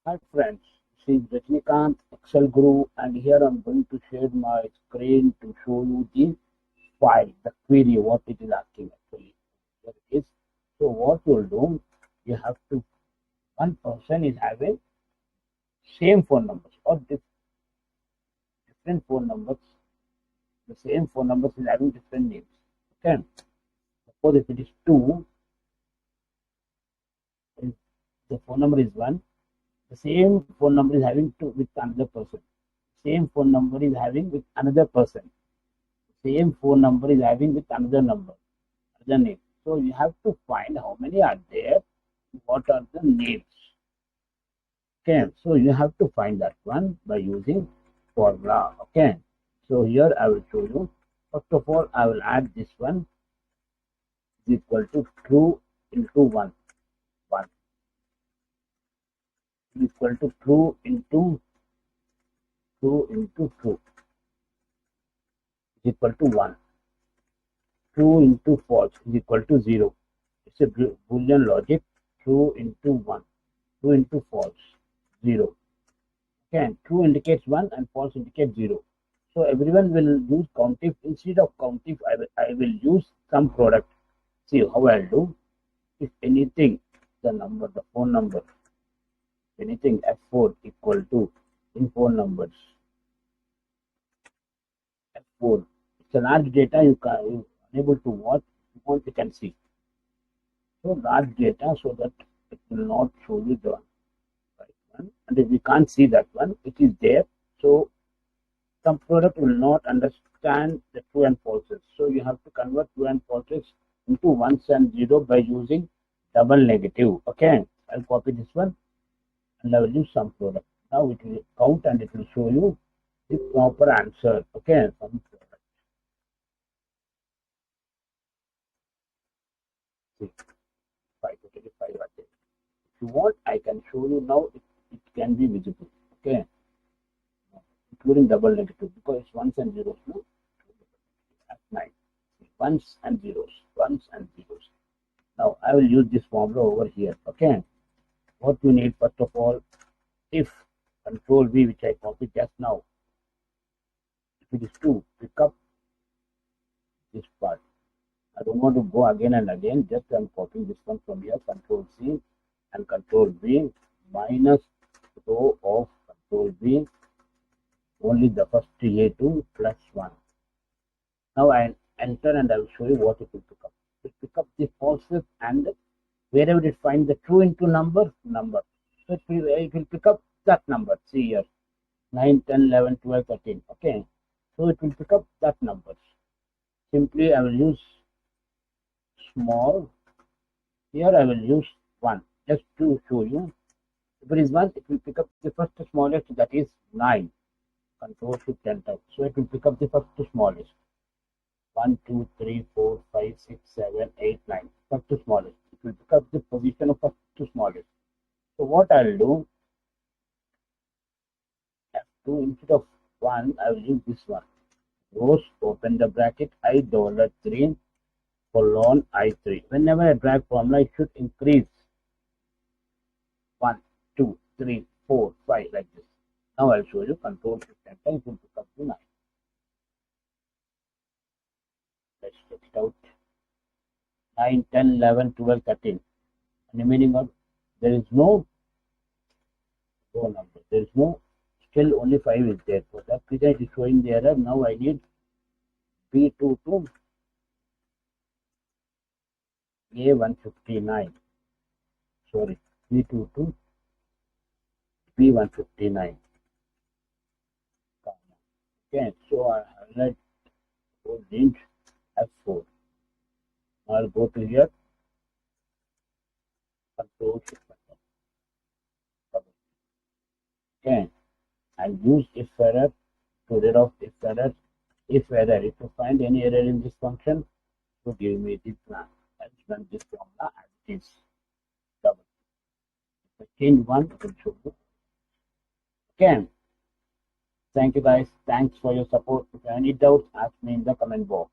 Hi friends, this is Rajnikant Excel Guru, and here I'm going to share my screen to show you the file, the query, what it is asking actually. Here it is. So what you'll do, you have to, one person is having same phone numbers or different phone numbers. The same phone numbers is having different names. Okay. Suppose if it is two, if the phone number is one, the same phone number is having two with another person. Same phone number is having with another person. Same phone number is having with another number, another name. So you have to find how many are there, what are the names. Okay, so you have to find that one by using formula. Okay, so here I will show you. First of all, I will add this one is equal to true into 1 is equal to true is equal to 1. True into false is equal to 0. It's a Boolean logic. True into 1. True into false. 0. Okay. True indicates 1 and false indicates 0. So everyone will use COUNTIF. Instead of COUNTIF, I will use some product. See how I'll do. If anything, the phone number, anything F4 equal to in phone numbers. F4. It's a large data you unable to watch. Once you can see. So large data so that it will not show you the right one. And if we can't see that one, it is there. So some product will not understand the true and falses. So you have to convert true and falses into ones and zero by using double negative. Okay, I'll copy this one and I will use some product. Now it will count and it will show you the proper answer. Okay, some product. See, 5 if you want, I can show you now. It can be visible. Okay, including double negative because it's ones and zeros. No, at 9. Ones and zeros. Now I will use this formula over here. Okay, what you need first of all, if control V, which I copied just now, if it is 2, pick up this part. I don't want to go again and again, just I'm copying this one from here, control C and control V minus row of control V, only the first A2 plus 1. Now I enter and I will show you what it will pick up. It will pick up the falses and wherever it finds the true into number. So it will pick up that number. See here, 9, 10, 11, 12, 13. Okay, so it will pick up that numbers. Simply I will use small. Here I will use 1 just to show you. If it is 1, it will pick up the first smallest, that is 9. Control Shift Enter. So it will pick up the first smallest. 1, 2, 3, 4, 5, 6, 7, 8, 9. First smallest. It will pick up the position of first smallest. So what I will do, F2 instead of 1, I will use this one. Rows, open the bracket, $3 colon I3. Whenever I drag formula, it should increase 1, 2, 3, 4, 5 like this. Now I'll show you control Shift Enter. It will pick up to 9. Let's check it out. 9, 10, 11, 12, 13. Remaining out, there is no row number. There is no, still only 5 is there. For that reason it is showing the error. Now I need B2 to A159. Sorry, B2 to B159. Okay, so I highlight range F4. I'll go to here, control Shift. Okay, and use if error to rid of if error. If you find any error in this function, to give me the plan. I'll run this formula as it is. Double. If I change one, it will show you. Okay. Thank you guys. Thanks for your support. If you have any doubts, ask me in the comment box.